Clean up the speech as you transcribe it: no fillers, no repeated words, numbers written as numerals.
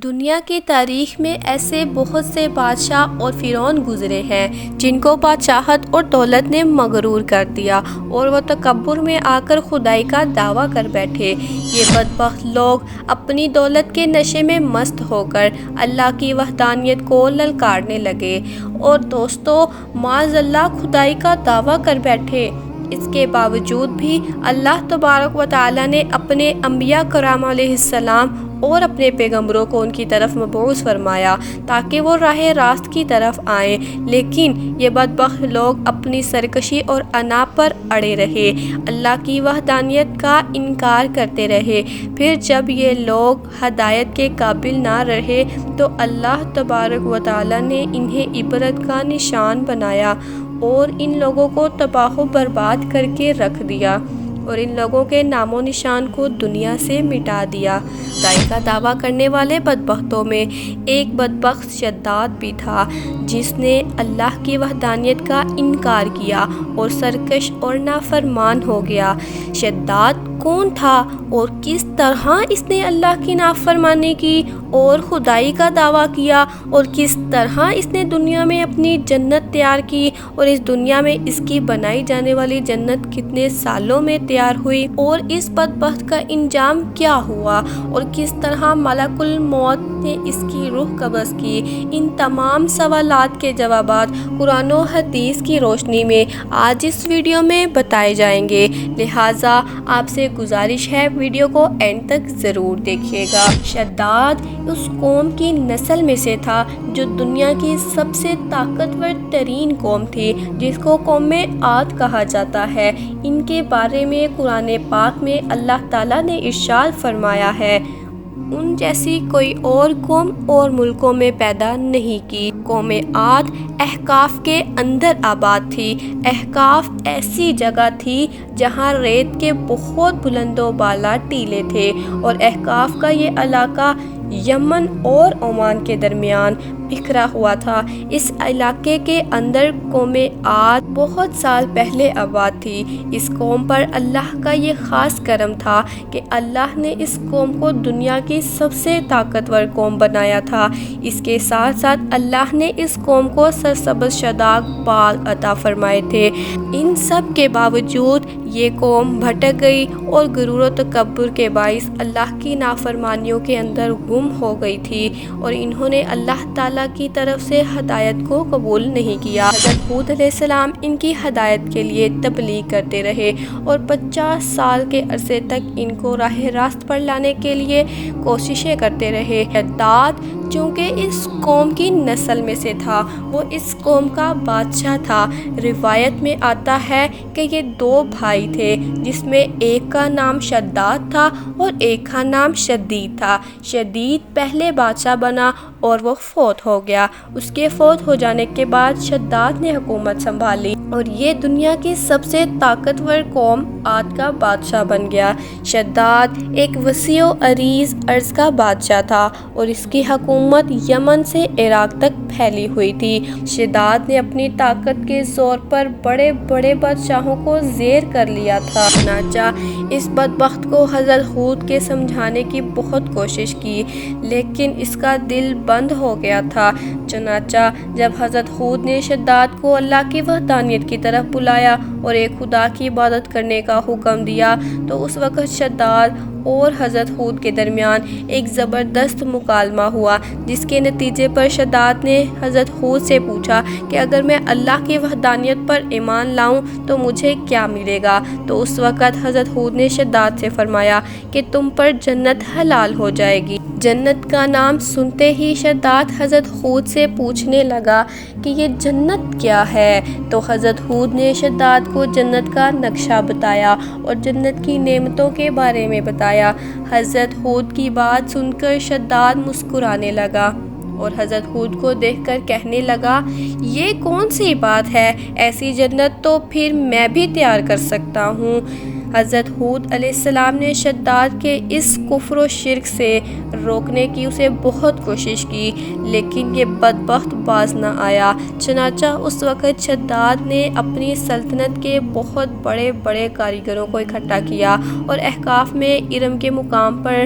دنیا کی تاریخ میں ایسے بہت سے بادشاہ اور فرعون گزرے ہیں جن کو بادشاہت اور دولت نے مغرور کر دیا اور وہ تکبر میں آ کر خدائی کا دعویٰ کر بیٹھے۔ یہ بدبخت لوگ اپنی دولت کے نشے میں مست ہو کر اللہ کی وحدانیت کو للکارنے لگے اور دوستو معاذ اللہ خدائی کا دعویٰ کر بیٹھے۔ اس کے باوجود بھی اللہ تبارک و تعالیٰ نے اپنے انبیاء کرام علیہ السلام اور اپنے پیغمبروں کو ان کی طرف مبعوث فرمایا تاکہ وہ راہ راست کی طرف آئیں، لیکن یہ بدبخت لوگ اپنی سرکشی اور انا پر اڑے رہے، اللہ کی وحدانیت کا انکار کرتے رہے۔ پھر جب یہ لوگ ہدایت کے قابل نہ رہے تو اللہ تبارک و تعالیٰ نے انہیں عبرت کا نشان بنایا اور ان لوگوں کو تباہ و برباد کر کے رکھ دیا اور ان لوگوں کے نام و نشان کو دنیا سے مٹا دیا۔ خدائی کا دعویٰ کرنے والے بدبختوں میں ایک بدبخت شداد بھی تھا جس نے اللہ کی وحدانیت کا انکار کیا اور سرکش اور نافرمان ہو گیا۔ شداد کون تھا اور کس طرح اس نے اللہ کی نافرمانی کی اور خدائی کا دعویٰ کیا اور کس طرح اس نے دنیا میں اپنی جنت تیار کی اور اس دنیا میں اس کی بنائی جانے والی جنت کتنے سالوں میں تیار ہوئی اور اس بدبخت کا انجام کیا ہوا اور کس طرح ملک الموت نے اس کی روح قبض کی، ان تمام سوالات کے جوابات قرآن و حدیث کی روشنی میں آج اس ویڈیو میں بتائے جائیں گے، لہٰذا آپ سے گزارش ہے ویڈیو کو اینڈ تک ضرور دیکھیے گا۔ شداد اس قوم کی نسل میں سے تھا جو دنیا کی سب سے طاقتور ترین قوم تھی، جس کو قوم عاد کہا جاتا ہے۔ ان کے بارے میں قرآن پاک میں اللہ تعالیٰ نے ارشاد فرمایا ہے، ان جیسی کوئی اور قوم اور ملکوں میں پیدا نہیں کی۔ قوم عاد احقاف کے اندر آباد تھی۔ احقاف ایسی جگہ تھی جہاں ریت کے بہت بلند و بالا ٹیلے تھے اور احقاف کا یہ علاقہ یمن اور عمان کے درمیان بکھرا ہوا تھا۔ اس علاقے کے اندر قوم عاد بہت سال پہلے آباد تھی۔ اس قوم پر اللہ کا یہ خاص کرم تھا کہ اللہ نے اس قوم کو دنیا کی سب سے طاقتور قوم بنایا تھا۔ اس کے ساتھ ساتھ اللہ نے اس قوم کو سرسبز شاداب باغ عطا فرمائے تھے۔ ان سب کے باوجود یہ قوم بھٹک گئی اور غرور و تکبر کے باعث اللہ کی نافرمانیوں کے اندر گم ہو گئی تھی اور انہوں نے اللہ تعالیٰ کی طرف سے ہدایت کو قبول نہیں کیا۔ حضرت ہود علیہ السلام ان کی ہدایت کے لیے تبلیغ کرتے رہے اور 50 سال کے عرصے تک ان کو راہ راست پر لانے کے لیے کوششیں کرتے رہے۔ شداد چونکہ اس قوم کی نسل میں سے تھا، وہ اس قوم کا بادشاہ تھا۔ روایت میں آتا ہے کہ یہ 2 بھائی تھے جس میں ایک کا نام شداد تھا اور ایک کا نام شدید تھا۔ شدید پہلے بادشاہ بنا اور وہ فوت ہو گیا۔ اس کے فوت ہو جانے کے بعد شداد نے حکومت سنبھالی اور یہ دنیا کی سب سے طاقتور قوم عاد کا بادشاہ بن گیا۔ شداد ایک وسیع و عریض ارض کا بادشاہ تھا اور اس کی حکومت یمن سے عراق تک پھیلی ہوئی تھی۔ شداد نے اپنی طاقت کے زور پر بڑے بڑے بادشاہوں کو زیر کر لیا تھا۔ چنانچہ اس بدبخت کو حضرت ہود کے سمجھانے کی بہت کوشش کی لیکن اس کا دل بند ہو گیا تھا۔ چنانچہ جب حضرت ہود نے شداد کو اللہ کی وحدانیت کی طرف بلایا اور ایک خدا کی عبادت کرنے کا حکم دیا تو اس وقت شداد اور حضرت ہود کے درمیان ایک زبردست مکالمہ ہوا، جس کے نتیجے پر شداد نے حضرت ہود سے پوچھا کہ اگر میں اللہ کی وحدانیت پر ایمان لاؤں تو مجھے کیا ملے گا؟ تو اس وقت حضرت ہود نے شداد سے فرمایا کہ تم پر جنت حلال ہو جائے گی۔ جنت کا نام سنتے ہی شداد حضرت ہود سے پوچھنے لگا کہ یہ جنت کیا ہے؟ تو حضرت ہود نے شداد کو جنت کا نقشہ بتایا اور جنت کی نعمتوں کے بارے میں بتایا۔ حضرت ہود کی بات سن کر شداد مسکرانے لگا اور حضرت ہود کو دیکھ کر کہنے لگا، یہ کون سی بات ہے؟ ایسی جنت تو پھر میں بھی تیار کر سکتا ہوں۔ حضرت ہود علیہ السلام نے شداد کے اس کفر و شرک سے روکنے کی اسے بہت کوشش کی لیکن یہ بدبخت باز نہ آیا۔ چنانچہ اس وقت شداد نے اپنی سلطنت کے بہت بڑے بڑے کاریگروں کو اکٹھا کیا اور احقاف میں ارم کے مقام پر